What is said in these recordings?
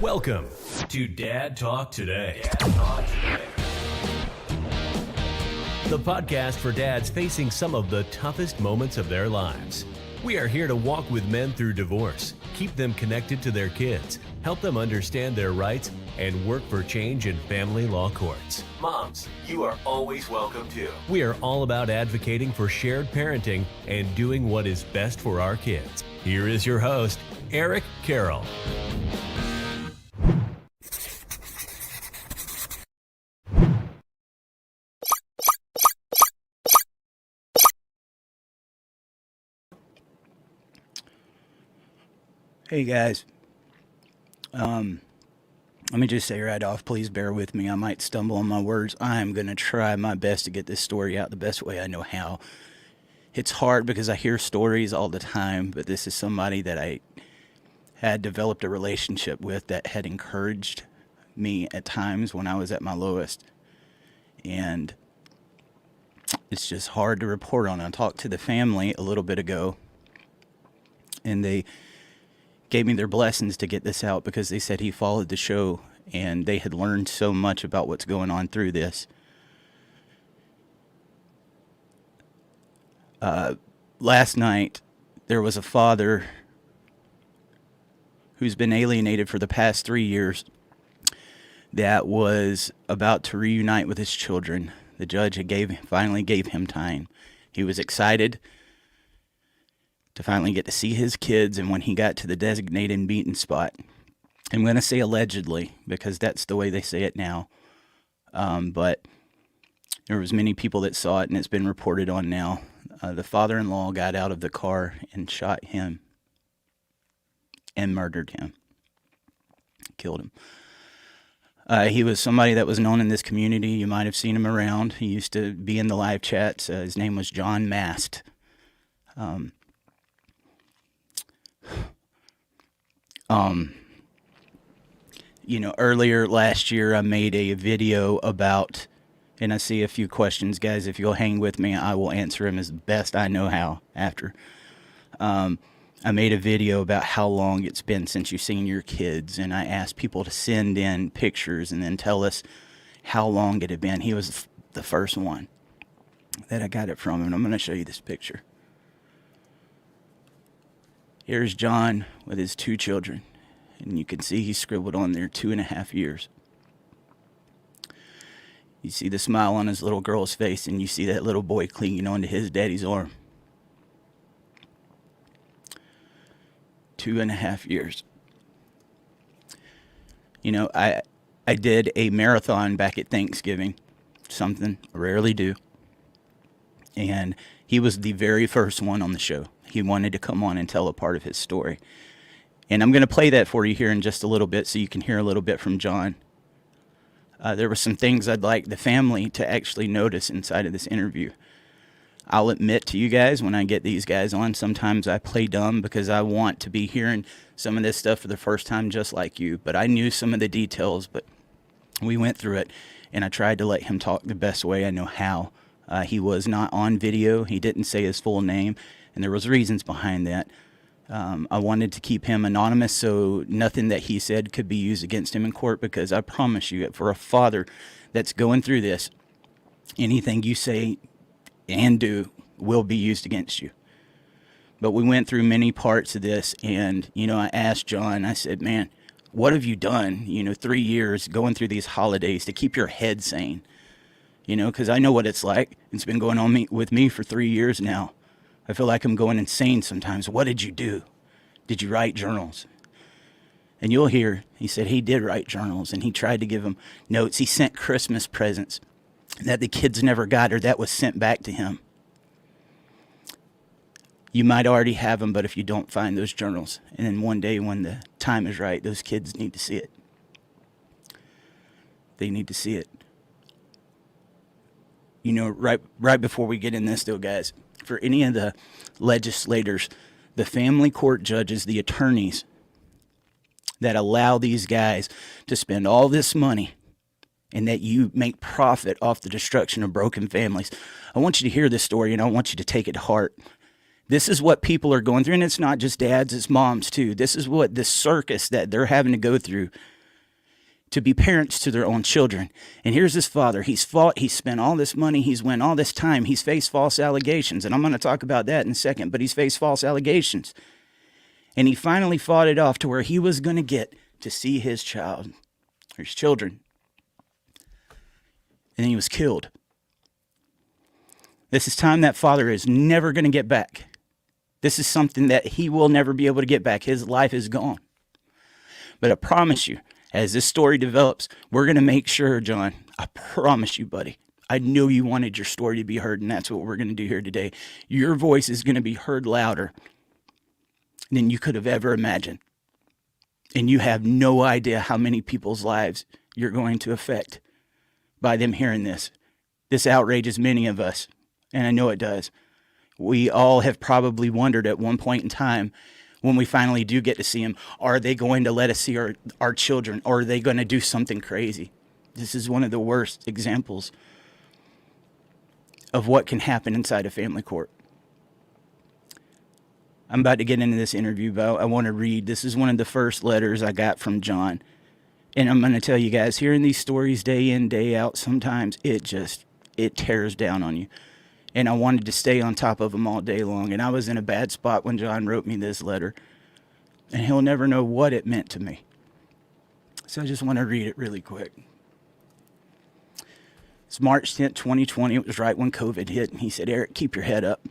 Welcome to Dad Talk Today. The podcast for dads facing some of the toughest moments of their lives. We are here to walk with men through divorce, keep them connected to their kids, help them understand their rights, and work for change in family law courts. Moms, you are always welcome too. We are all about advocating for shared parenting and doing what is best for our kids. Here is your host, Eric Carroll. Hey guys, let me just say right off, please bear with me. I might stumble on my words. I'm going to try my best to get this story out the best way I know how. It's hard because I hear stories all the time, but this is somebody that I had developed a relationship with that had encouraged me at times when I was at my lowest. And it's just hard to report on. I talked to the family a little bit ago, and they gave me their blessings to get this out because they said he followed the show and they had learned so much about what's going on through this. Last night, there was a father who's been alienated for the past 3 years that was about to reunite with his children. The judge finally gave him time. He was excited to finally get to see his kids, and when he got to the designated meeting spot, I'm going to say allegedly because that's the way they say it now, but there was many people that saw it, and it's been reported on now. The father-in-law got out of the car and shot him and murdered him, killed him. He was somebody that was known in this community. You might have seen him around. He used to be in the live chats. His name was John Mast. Earlier last year, I made a video about, and I see a few questions, guys. If you'll hang with me, I will answer them as best I know how after. I made a video about how long it's been since you've seen your kids, and I asked people to send in pictures and then tell us how long it had been. He was the first one that I got it from, and I'm going to show you this picture. Here's John with his 2 children, and you can see he scribbled on there 2.5 years. You see the smile on his little girl's face, and you see that little boy clinging onto his daddy's arm. 2.5 years. I did a marathon back at Thanksgiving, something I rarely do, and he was the very first one on the show. He wanted to come on and tell a part of his story. And I'm going to play that for you here in just a little bit so you can hear a little bit from John. There were some things I'd like the family to actually notice inside of this interview. I'll admit to you guys, when I get these guys on, sometimes I play dumb because I want to be hearing some of this stuff for the first time just like you. But I knew some of the details, but we went through it, and I tried to let him talk the best way I know how. He was not on video. He didn't say his full name, and there was reasons behind that. I wanted to keep him anonymous so nothing that he said could be used against him in court, because I promise you, for a father that's going through this, anything you say and do will be used against you. But we went through many parts of this, and, I asked John, I said, man, what have you done, 3 years going through these holidays to keep your head sane? Because I know what it's like. It's been going on with me for 3 years now. I feel like I'm going insane sometimes. What did you do? Did you write journals? And you'll hear, he said he did write journals, and he tried to give them notes. He sent Christmas presents that the kids never got, or that was sent back to him. You might already have them, but if you don't, find those journals. And then one day when the time is right, those kids need to see it. They need to see it. Right before we get in this, though, guys, for any of the legislators, the family court judges, the attorneys that allow these guys to spend all this money and that you make profit off the destruction of broken families, I want you to hear this story, and I want you to take it to heart. This is what people are going through, and it's not just dads, it's moms too. This is what this circus that they're having to go through to be parents to their own children. And here's his father. He's fought, he's spent all this money, he's went all this time, he's faced false allegations, and I'm going to talk about that in a second, but he's faced false allegations. And he finally fought it off to where he was going to get to see his child, or his children. And then he was killed. This is time that father is never going to get back. This is something that he will never be able to get back. His life is gone. But I promise you, as this story develops, we're going to make sure, John, I promise you, buddy, I know you wanted your story to be heard, and that's what we're going to do here today. Your voice is going to be heard louder than you could have ever imagined. And you have no idea how many people's lives you're going to affect by them hearing this. This outrages many of us, and I know it does. We all have probably wondered at one point in time, when we finally do get to see them, are they going to let us see our children, or are they going to do something crazy? This is one of the worst examples of what can happen inside a family court. I'm about to get into this interview, but I want to read. This is one of the first letters I got from John. And I'm going to tell you guys, hearing these stories day in, day out, sometimes it tears down on you. And I wanted to stay on top of them all day long. And I was in a bad spot when John wrote me this letter. And he'll never know what it meant to me. So I just want to read it really quick. It's March 10th, 2020. It was right when COVID hit. And he said, Eric, keep your head up.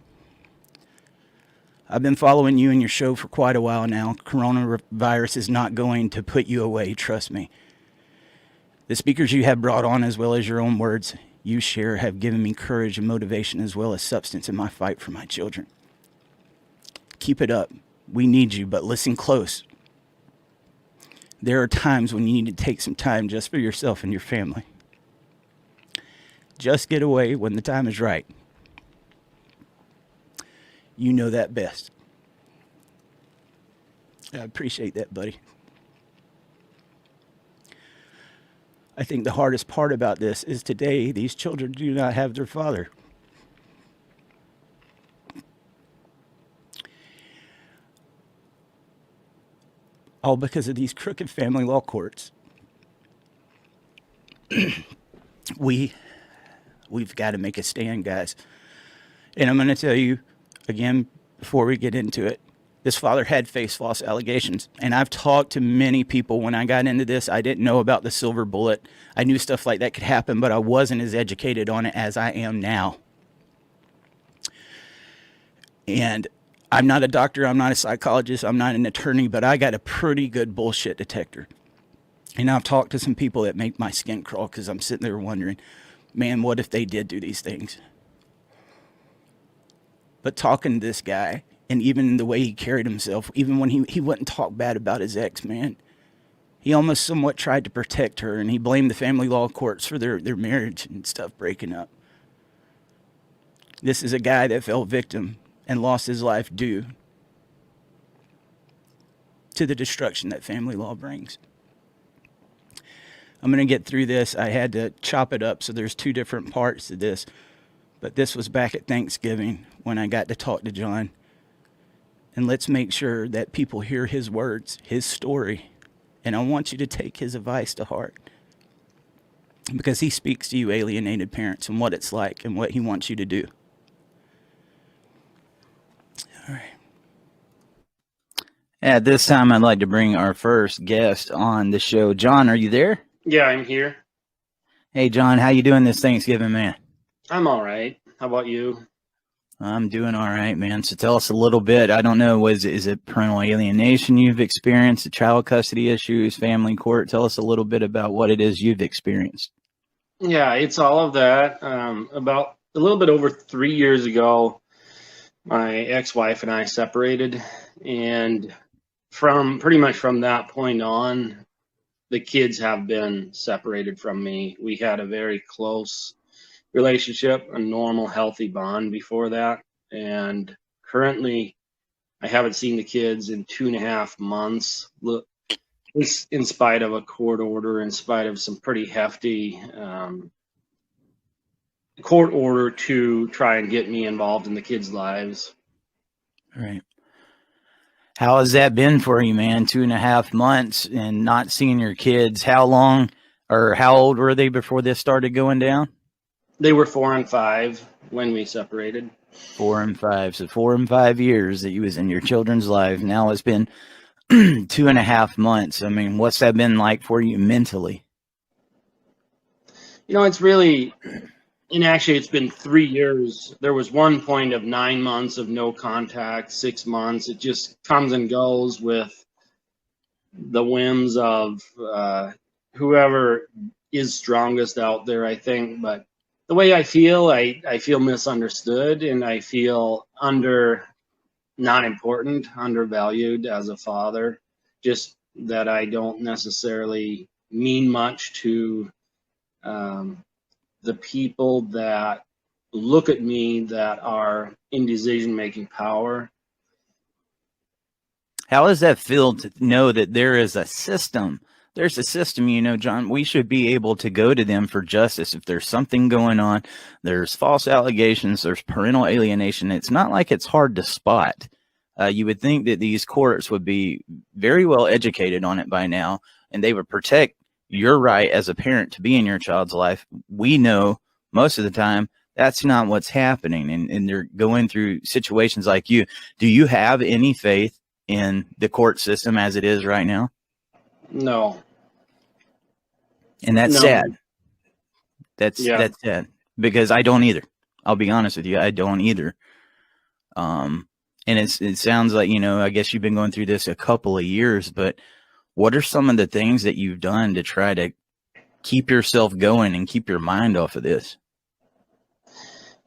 I've been following you and your show for quite a while now. Coronavirus is not going to put you away, trust me. The speakers you have brought on, as well as your own words you share, have given me courage and motivation, as well as substance in my fight for my children. Keep it up. We need you, but listen close. There are times when you need to take some time just for yourself and your family. Just get away when the time is right. You know that best. I appreciate that, buddy. I think the hardest part about this is today, these children do not have their father. All because of these crooked family law courts. We've got to make a stand, guys. And I'm going to tell you, again, before we get into it, this father had faced false allegations. And I've talked to many people. When I got into this, I didn't know about the silver bullet. I knew stuff like that could happen, but I wasn't as educated on it as I am now. And I'm not a doctor. I'm not a psychologist. I'm not an attorney, but I got a pretty good bullshit detector. And I've talked to some people that make my skin crawl because I'm sitting there wondering, man, what if they did do these things? But talking to this guy, and even the way he carried himself, even when he wouldn't talk bad about his ex, man, he almost somewhat tried to protect her, and he blamed the family law courts for their marriage and stuff breaking up. This is a guy that fell victim and lost his life due to the destruction that family law brings. I'm going to get through this. I had to chop it up, so there's two different parts to this. But this was back at Thanksgiving when I got to talk to John. And let's make sure that people hear his words, his story. And I want you to take his advice to heart. Because he speaks to you alienated parents and what it's like and what he wants you to do. All right. At this time, I'd like to bring our first guest on the show. John, are you there? Yeah, I'm here. Hey, John, how you doing this Thanksgiving, man? I'm all right. How about you? I'm doing all right, man. So tell us a little bit. I don't know, is it parental alienation you've experienced, the child custody issues, family court? Tell us a little bit about what it is you've experienced. Yeah, it's all of that. About a little bit over 3 years ago, my ex-wife and I separated, and pretty much from that point on, the kids have been separated from me. We had a very close relationship, a normal, healthy bond before that. And currently, I haven't seen the kids in 2.5 months. Look, in spite of a court order, in spite of some pretty hefty court order to try and get me involved in the kids' lives. Right. How has that been for you, man? 2.5 months and not seeing your kids. How long or how old were they before this started going down? They were 4 and 5 when we separated. 4 and 5. So 4 and 5 years that you was in your children's life. Now it's been 2.5 months. I mean, what's that been like for you mentally? It's really, and actually it's been 3 years. There was one point of 9 months of no contact, 6 months. It just comes and goes with the whims of whoever is strongest out there, I think. But the way I feel misunderstood, and I feel not important, undervalued as a father. Just that I don't necessarily mean much to the people that look at me that are in decision-making power. How does that feel to know that there is a system? There's a system, John. We should be able to go to them for justice if there's something going on. There's false allegations. There's parental alienation. It's not like it's hard to spot. You would think that these courts would be very well educated on it by now, and they would protect your right as a parent to be in your child's life. We know most of the time that's not what's happening, and they're going through situations like you. Do you have any faith in the court system as it is right now? No. And that's No. sad. That's sad, because I don't either. I'll be honest with you, I don't either. And it sounds like, I guess you've been going through this a couple of years, but what are some of the things that you've done to try to keep yourself going and keep your mind off of this?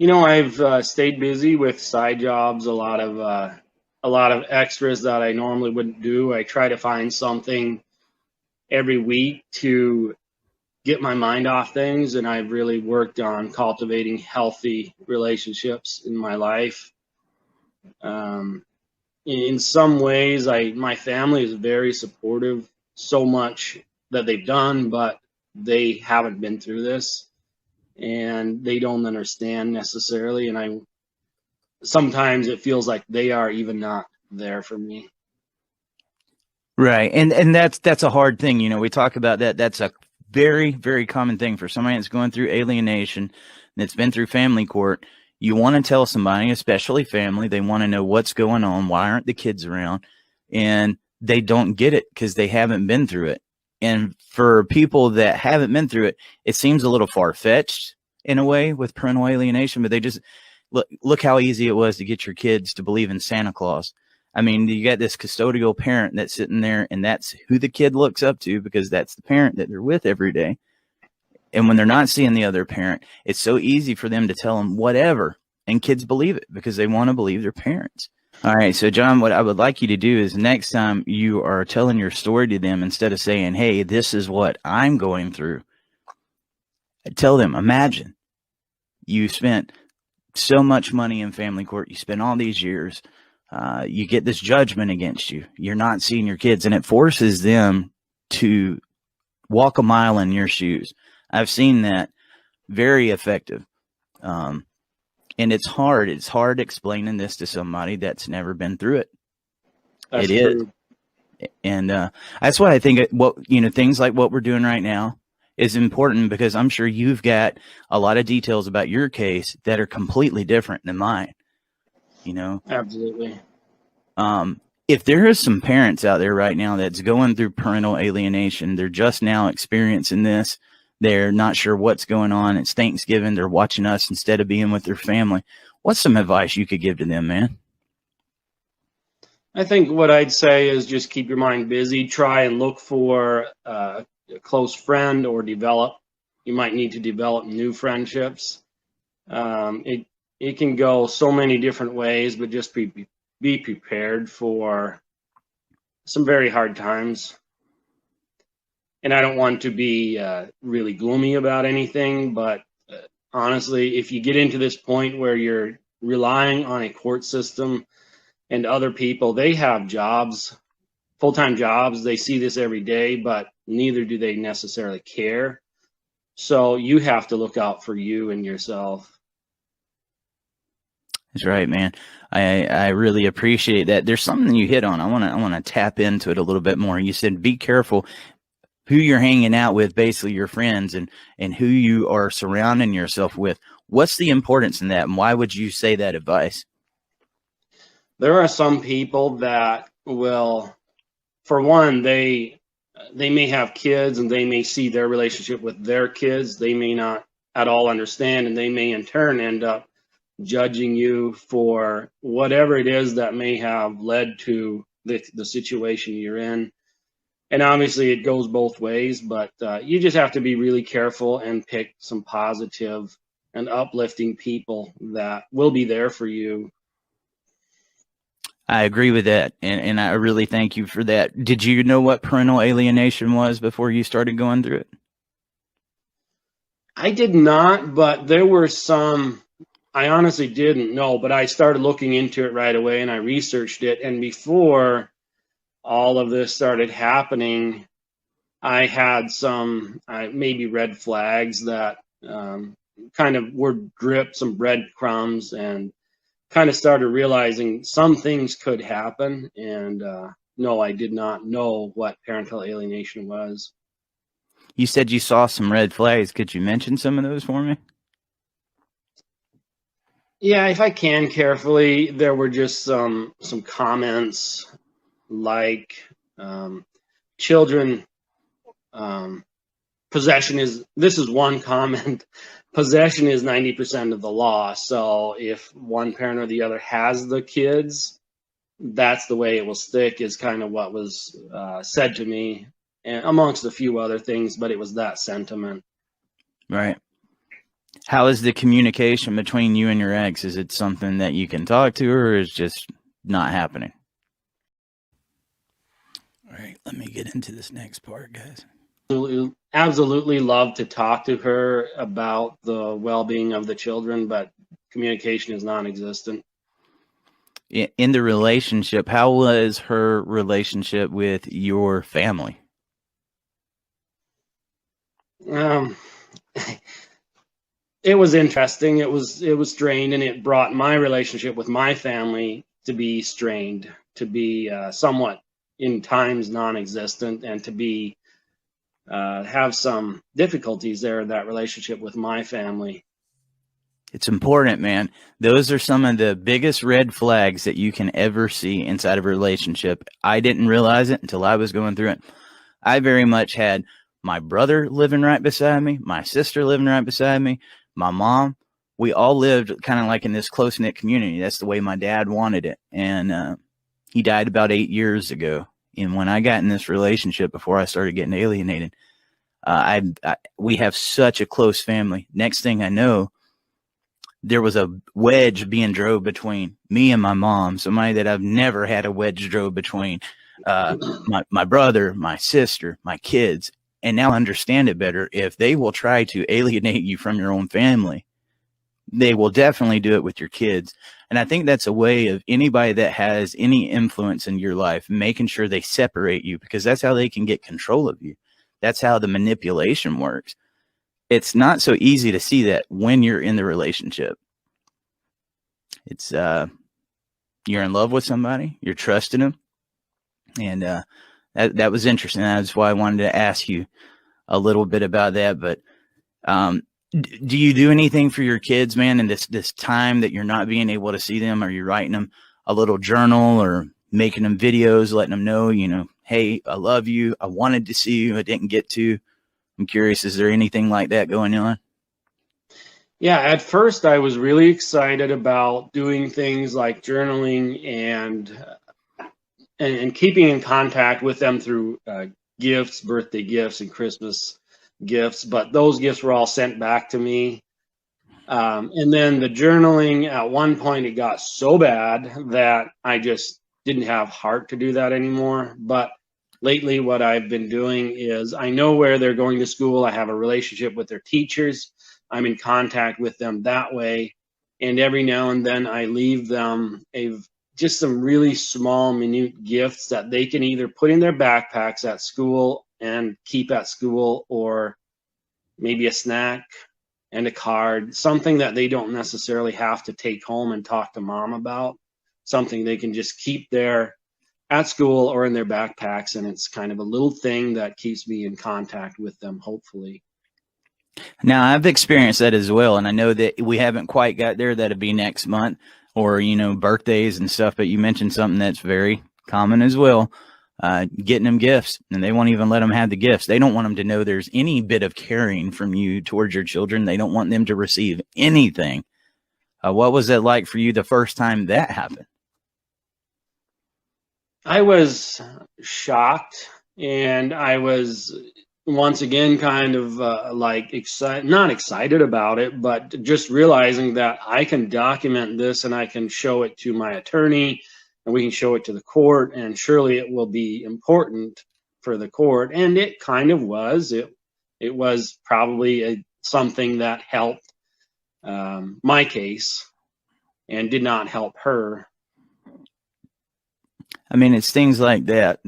I've stayed busy with side jobs, a lot of extras that I normally wouldn't do. I try to find something every week to get my mind off things, and I've really worked on cultivating healthy relationships in my life. In some ways, my family is very supportive, so much that they've done, but they haven't been through this, and they don't understand necessarily. And sometimes it feels like they are even not there for me. Right. And that's a hard thing. We talk about that. That's a very, very common thing for somebody that's going through alienation, that's been through family court. You want to tell somebody, especially family, they want to know what's going on. Why aren't the kids around? And they don't get it because they haven't been through it. And for people that haven't been through it, it seems a little far-fetched in a way with parental alienation, but they just look how easy it was to get your kids to believe in Santa Claus. I mean, you got this custodial parent that's sitting there, and that's who the kid looks up to because that's the parent that they're with every day. And when they're not seeing the other parent, it's so easy for them to tell them whatever, and kids believe it because they want to believe their parents. All right, so John, what I would like you to do is next time you are telling your story to them, instead of saying, hey, this is what I'm going through, tell them, imagine you spent so much money in family court, you spent all these years, you get this judgment against you, you're not seeing your kids, and it forces them to walk a mile in your shoes. I've seen that very effective. And it's hard explaining this to somebody that's never been through it. That's it true. Is. And that's what I think things like what we're doing right now is important, because I'm sure you've got a lot of details about your case that are completely different than mine. Absolutely. If there is some parents out there right now that's going through parental alienation, they're just now experiencing this, they're not sure what's going on, it's Thanksgiving, they're watching us instead of being with their family, what's some advice you could give to them, man? I think what I'd say is just keep your mind busy. Try and look for a close friend, or you might need to develop new friendships. It can go so many different ways, but just be prepared for some very hard times. And I don't want to be really gloomy about anything, but honestly, if you get into this point where you're relying on a court system and other people, they have jobs, full-time jobs, they see this every day, but neither do they necessarily care. So you have to look out for you and yourself. That's right, man. I really appreciate that. There's something you hit on. I wanna tap into it a little bit more. You said be careful who you're hanging out with, basically your friends, and who you are surrounding yourself with. What's the importance in that, and why would you say that advice? There are some people that will, for one, they may have kids and they may see their relationship with their kids. They may not at all understand, and they may in turn end up judging you for whatever it is that may have led to the situation you're in. And obviously, it goes both ways, but you just have to be really careful and pick some positive and uplifting people that will be there for you. I agree with that, and I really thank you for that. Did you know what parental alienation was before you started going through it? I did not, but there were some I honestly didn't know, but I started looking into it right away and I researched it. And before all of this started happening, I had some maybe red flags that kind of were dripped, some breadcrumbs, and kind of started realizing some things could happen. And no, I did not know what parental alienation was. You said you saw some red flags. Could you mention some of those for me? Yeah, if I can carefully, there were just some comments like children possession is this is one comment. Possession is 90% of the law. So if one parent or the other has the kids, that's the way it will stick, is kind of what was said to me, and amongst a few other things, but it was that sentiment. Right. How is the communication between you and your ex? Is it something that you can talk to, or is just not happening? All right, let me get into this next part, guys. Absolutely love to talk to her about the well-being of the children, but communication is non-existent. In the relationship, how was her relationship with your family? Um, it was interesting. It was strained, and it brought my relationship with my family to be strained, to be somewhat in times non-existent, and to be have some difficulties there in that relationship with my family. It's important, man. Those are some of the biggest red flags that you can ever see inside of a relationship. I didn't realize it until I was going through it. I very much had my brother living right beside me, my sister living right beside me, my mom. We all lived kind of like in this close-knit community. That's the way my dad wanted it. And he died about 8 years ago. And when I got in this relationship before I started getting alienated, we have such a close family. Next thing I know, there was a wedge being drove between me and my mom, somebody that I've never had a wedge drove between, my brother, my sister, my kids. And now I understand it better. If they will try to alienate you from your own family, they will definitely do it with your kids. And I think that's a way of anybody that has any influence in your life, making sure they separate you, because that's how they can get control of you. That's how the manipulation works. It's not so easy to see that when you're in the relationship. It's you're in love with somebody, you're trusting them, and that was interesting. That's why I wanted to ask you a little bit about that. But do you do anything for your kids, man, in this time that you're not being able to see them? Are you writing them a little journal or making them videos, letting them know, hey, I love you, I wanted to see you, I didn't get to? I'm curious, is there anything like that going on? Yeah, at first I was really excited about doing things like journaling and keeping in contact with them through gifts, birthday gifts, and Christmas gifts. But those gifts were all sent back to me. And then the journaling, at one point, it got so bad that I just didn't have heart to do that anymore. But lately, what I've been doing is I know where they're going to school. I have a relationship with their teachers. I'm in contact with them that way. And every now and then I leave them just some really small, minute gifts that they can either put in their backpacks at school and keep at school, or maybe a snack, and a card, something that they don't necessarily have to take home and talk to mom about, something they can just keep there at school or in their backpacks. And it's kind of a little thing that keeps me in contact with them, hopefully. Now, I've experienced that as well, and I know that we haven't quite got there. That'll be next month, or birthdays and stuff. But you mentioned something that's very common as well, getting them gifts, and they won't even let them have the gifts. They don't want them to know there's any bit of caring from you towards your children. They don't want them to receive anything. What was it like for you the first time that happened? I was shocked, and I was once again kind of not excited about it, but just realizing that I can document this and I can show it to my attorney and we can show it to the court, and surely it will be important for the court. And it kind of was. It was probably something that helped my case and did not help her. I mean, it's things like that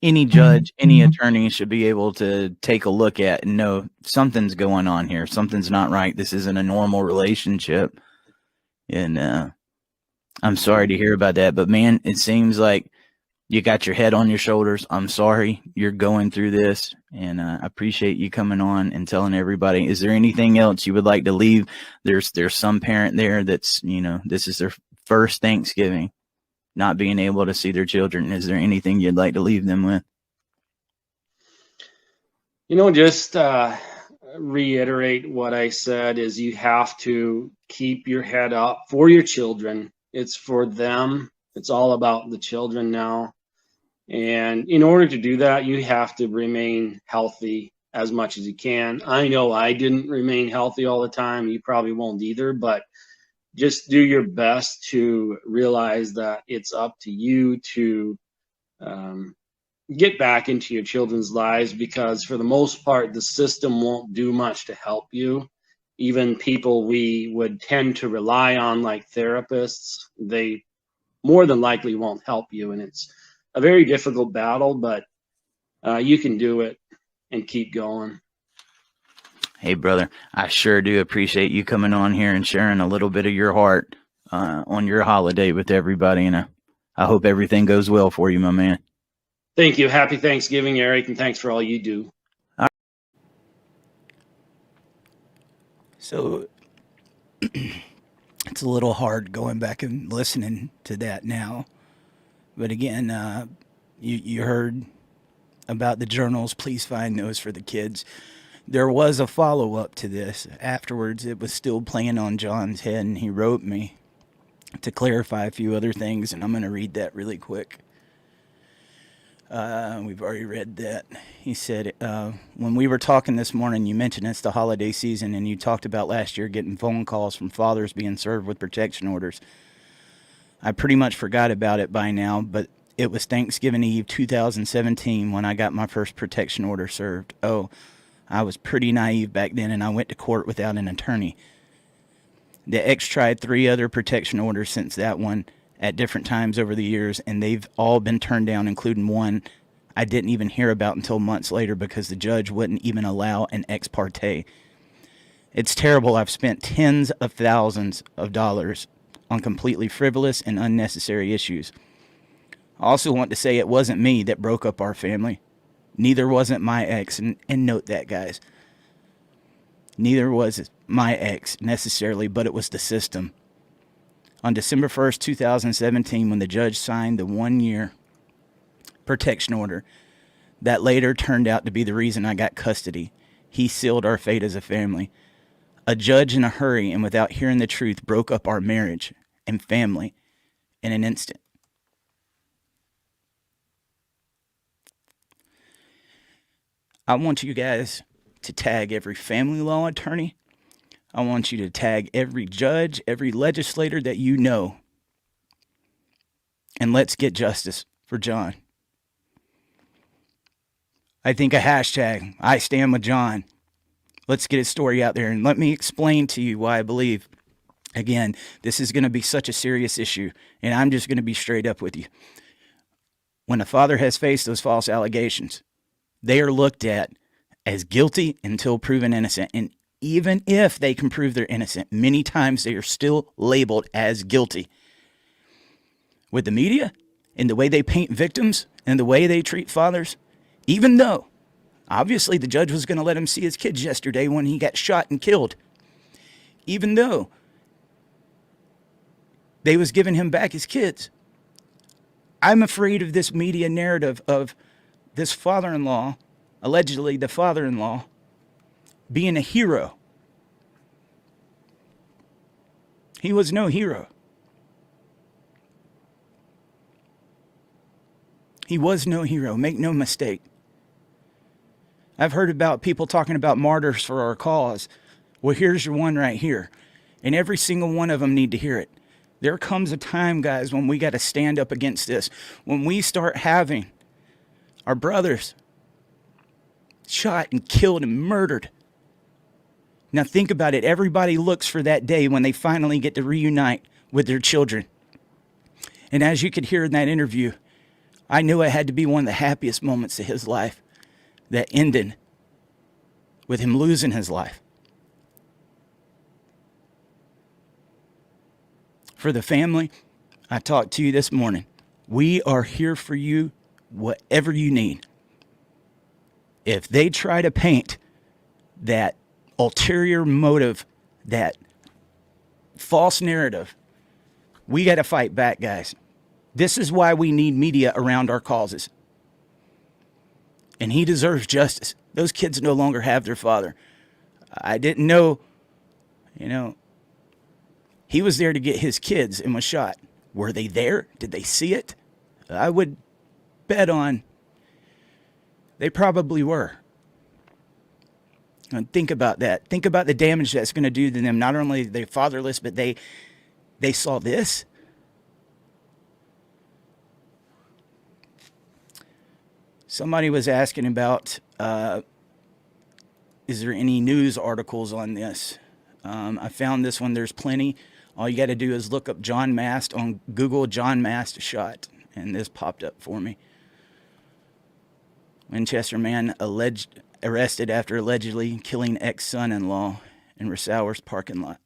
any judge, any attorney should be able to take a look at and know something's going on here. Something's not right. This isn't a normal relationship. And I'm sorry to hear about that. But, man, it seems like you got your head on your shoulders. I'm sorry you're going through this. And I appreciate you coming on and telling everybody. Is there anything else you would like to leave? There's some parent there that's, this is their first Thanksgiving, not being able to see their children. Is there anything you'd like to leave them with? Just reiterate what I said is you have to keep your head up for your children. It's for them. It's all about the children now. And in order to do that, you have to remain healthy as much as you can. I know I didn't remain healthy all the time. You probably won't either, but just do your best to realize that it's up to you to get back into your children's lives, because for the most part, the system won't do much to help you. Even people we would tend to rely on, like therapists, they more than likely won't help you. And it's a very difficult battle, but you can do it and keep going. Hey, brother, I sure do appreciate you coming on here and sharing a little bit of your heart on your holiday with everybody. And I hope everything goes well for you, my man. Thank you. Happy Thanksgiving, Eric, and thanks for all you do. So it's a little hard going back and listening to that now. But again, you heard about the journals. Please find those for the kids. There was a follow-up to this. Afterwards, it was still playing on John's head, and he wrote me to clarify a few other things, and I'm going to read that really quick. We've already read that. He said, when we were talking this morning, you mentioned it's the holiday season, and you talked about last year getting phone calls from fathers being served with protection orders. I pretty much forgot about it by now, but it was Thanksgiving Eve 2017 when I got my first protection order served. Oh, I was pretty naive back then, and I went to court without an attorney. The ex tried 3 other protection orders since that one at different times over the years, and they've all been turned down, including one I didn't even hear about until months later because the judge wouldn't even allow an ex parte. It's terrible. I've spent tens of thousands of dollars on completely frivolous and unnecessary issues. I also want to say it wasn't me that broke up our family. Neither wasn't my ex, and note that, guys. Neither was my ex necessarily, but it was the system. On December 1st, 2017, when the judge signed the 1-year protection order that later turned out to be the reason I got custody, he sealed our fate as a family. A judge in a hurry and without hearing the truth broke up our marriage and family in an instant. I want you guys to tag every family law attorney. I want you to tag every judge, every legislator that you know. And let's get justice for John. I think a hashtag, I stand with John. Let's get his story out there. And let me explain to you why I believe, again, this is going to be such a serious issue. And I'm just going to be straight up with you. When a father has faced those false allegations, they are looked at as guilty until proven innocent. And even if they can prove they're innocent, many times they are still labeled as guilty. With the media and the way they paint victims and the way they treat fathers, even though obviously the judge was going to let him see his kids yesterday when he got shot and killed, even though they was giving him back his kids, I'm afraid of this media narrative of this father-in-law, allegedly the father-in-law, being a hero. He was no hero. He was no hero. Make no mistake. I've heard about people talking about martyrs for our cause. Well, here's your one right here. And every single one of them need to hear it. There comes a time, guys, when we got to stand up against this. When we start having our brothers shot and killed and murdered. Now think about it. Everybody looks for that day when they finally get to reunite with their children. And as you could hear in that interview, I knew it had to be one of the happiest moments of his life that ended with him losing his life. For the family, I talked to you this morning. We are here for you, whatever you need. If they try to paint that ulterior motive, that false narrative, we got to fight back, guys. This is why we need media around our causes. And he deserves justice. Those kids no longer have their father. I didn't know, he was there to get his kids and was shot. Were they there? Did they see it? I would bet on they probably were. And think about that. Think about the damage that's going to do to them. Not only are they fatherless, but they saw this. Somebody was asking about, is there any news articles on this? I found this one. There's plenty. All you got to do is look up John Mast on Google, John Mast shot, and this popped up for me. Winchester man arrested after allegedly killing ex-son-in-law in Rosauer's parking lot.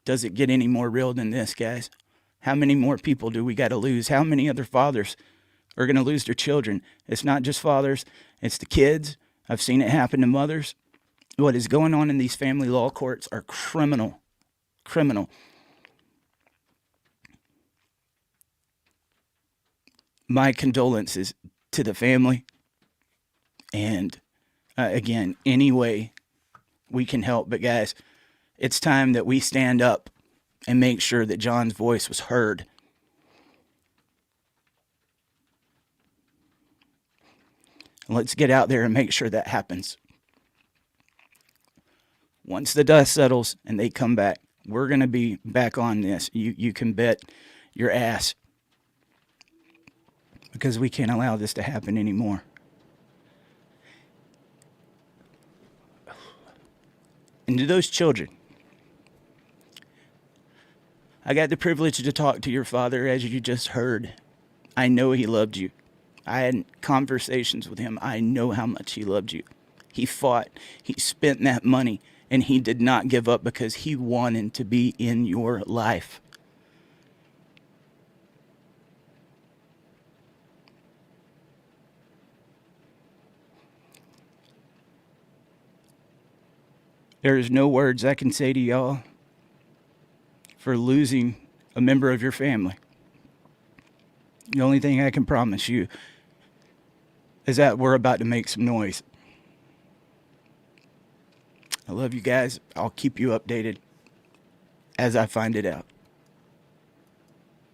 Does it get any more real than this, guys? How many more people do we got to lose? How many other fathers are going to lose their children? It's not just fathers, it's the kids. I've seen it happen to mothers. What is going on in these family law courts are criminal. Criminal. My condolences to the family. And again, any way we can help. But guys, it's time that we stand up and make sure that John's voice was heard. Let's get out there and make sure that happens. Once the dust settles and they come back, we're going to be back on this. You can bet your ass. Because we can't allow this to happen anymore. And to those children, I got the privilege to talk to your father, as you just heard. I know he loved you. I had conversations with him. I know how much he loved you. He fought. He spent that money, and he did not give up because he wanted to be in your life. There is no words I can say to y'all for losing a member of your family. The only thing I can promise you is that we're about to make some noise. I love you guys. I'll keep you updated as I find it out.